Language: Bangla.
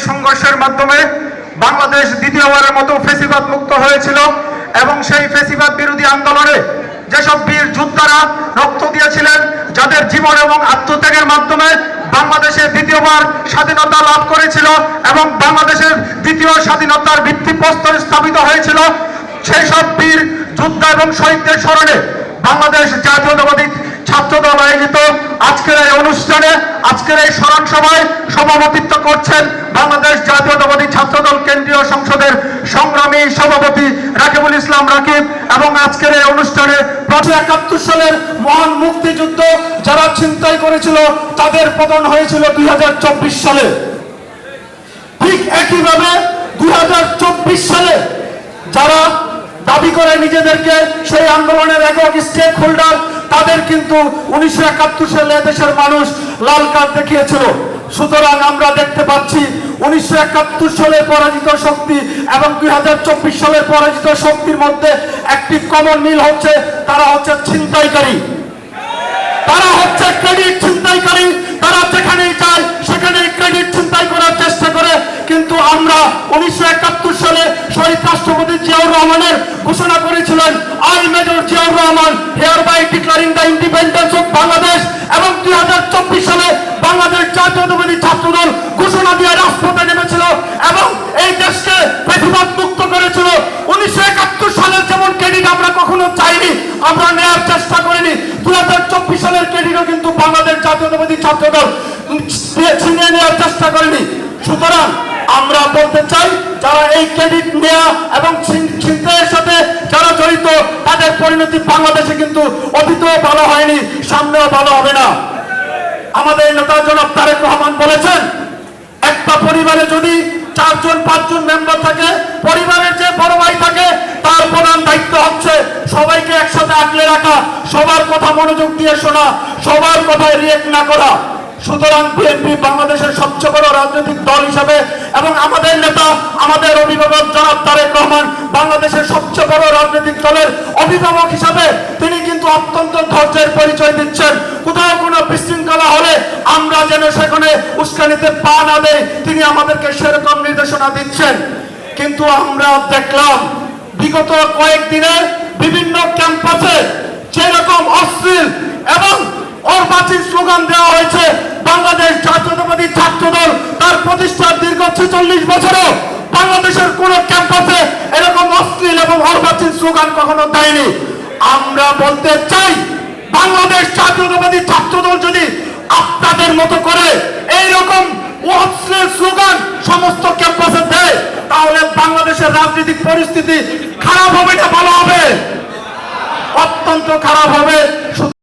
সংঘর্ষের মাধ্যমে বাংলাদেশ দ্বিতীয়বারের মতো ফ্যাসিবাদ মুক্ত হয়েছিল এবং সেই ফ্যাসিবাদ বিরোধী আন্দোলনে যেসব বীর যোদ্ধারা রক্ত দিয়েছিলেন, যাদের জীবন এবং আত্মত্যাগের মাধ্যমে বাংলাদেশে দ্বিতীয়বার স্বাধীনতা লাভ করেছিল এবং বাংলাদেশের দ্বিতীয় স্বাধীনতার ভিত্তিপ্রস্তর স্থাপিত হয়েছিল, সেই সব বীর যোদ্ধা এবং শহীদদের স্মরণে বাংলাদেশ জাতীয়তাবাদী ছাত্রদল আয়োজিত আজকের এই অনুষ্ঠানে, আজকের এই স্মরণ সভায় সভাপতিত্ব করছেন বাংলাদেশ জাতীয়তাবাদী ছাত্রদল কেন্দ্রীয় সংসদের সংগ্রামী সভাপতি রাকিবুল ইসলাম রাকিব। এবং আজকের এই অনুষ্ঠানে 1971 সালের মহান মুক্তিযুদ্ধ যারা ছিনতাই করেছিল তাদের পতন হয়েছিল 2024 সালে। ঠিক একইভাবে 2024 সালে যারা দাবি করে নিজেদেরকে সেই আন্দোলনের একক স্টেক হোল্ডার, তাদের কিন্তু 1971 সালে দেশের মানুষ লাল কার্ড দেখিয়েছিল। সুতরাং আমরা দেখতে পাচ্ছি 1971 সালের পরাজিত শক্তি এবং 2024 সালের পরাজিত শক্তির মধ্যে একটি কমন মিল হচ্ছে, তারা হচ্ছে ছিনতাইকারী, তারা হচ্ছে ক্রেডিট ছিনতাইকারী। তারা যেখানেই যায় সেখানেই ক্রেডিট ছিনতাই করার চেষ্টা করে। কিন্তু আমরা 1971 সালে শহীদ রাষ্ট্রপতি জিয়াউর রহমানের ঘোষণা করেছিলেন, I major Ziaur Rahman hereby declaring the independence of Bangladesh. এবং 2024 সালে বাংলাদেশ জাতীয়তাবাদী ছাত্রদল ঘোষণা দিয়ে রাজপথে নেমেছিল এবং এই দেশকে ফ্যাসিবাদ মুক্ত করেছিল। 1971 সালের যেমন ক্রেডিট আমরা কখনো চাইনি, আমরা নেওয়ার চেষ্টা করিনি, 2024 সালের ক্রেডিটও কিন্তু বাংলাদেশ জাতীয়তাবাদী ছাত্রদল ছিনিয়ে নেওয়ার চেষ্টা করেনি। সুতরাং আমরা বলতে চাই, যারা এই ক্রেডিট নেওয়া এবং ছিনতাইয়ের সাথে যারা জড়িত, তাদের পরিণতি বাংলাদেশে কিন্তু অতীতেও ভালো হয়নি, সামনেও ভালো হবে না। আমাদের নেতা জনাব তারেক রহমান বলেছেন, একটা পরিবারে যদি 4-5 জন মেম্বার থাকে, পরিবারের যে বড় ভাই থাকে তার প্রধান দায়িত্ব হচ্ছে সবাইকে একসাথে আগলে রাখা, সবার কথা মনোযোগ দিয়ে শোনা, সবার কথায় রিয়েক্ট না করা। সুতরাং বিএনপি বাংলাদেশের সবচেয়ে বড় রাজনৈতিক দল হিসাবে এবং আমাদের নেতা, আমাদের অভিভাবক জনাব তারেক রহমান বাংলাদেশের সবচেয়ে বড় রাজনৈতিক দলের অভিভাবক হিসাবে তিনি কিন্তু অত্যন্ত ধৈর্যের পরিচয় দিচ্ছেন। কোথাও কোনো বিশৃঙ্খলা হলে আমরা যেন সেখানে উস্কানিতে পা না দেই, তিনি আমাদেরকে সেরকম নির্দেশনা দিচ্ছেন। কিন্তু আমরা দেখলাম বিগত কয়েকদিনে বিভিন্ন ক্যাম্পাসে যেরকম অশ্লীল এবং অর্বাচীন স্লোগান দেওয়া হয়েছে, বাংলাদেশ জাতীয়তাবাদী ছাত্রদল তার প্রতিষ্ঠার দীর্ঘ 46 বছরও বাংলাদেশের কোন ক্যাম্পাসে এরকম অশ্লীল এবং অর্বাচীন স্লোগান কখনো দেয়নি। আমরা বলতে চাই, বাংলাদেশ জাতীয়তাবাদী ছাত্রদল যদি আপনাদের মতো করে এইরকম অশ্লীল স্লোগান সমস্ত ক্যাম্পাসে দেয়, তাহলে বাংলাদেশের রাজনৈতিক পরিস্থিতি খারাপ হবে না ভালো হবে? অত্যন্ত খারাপ হবে।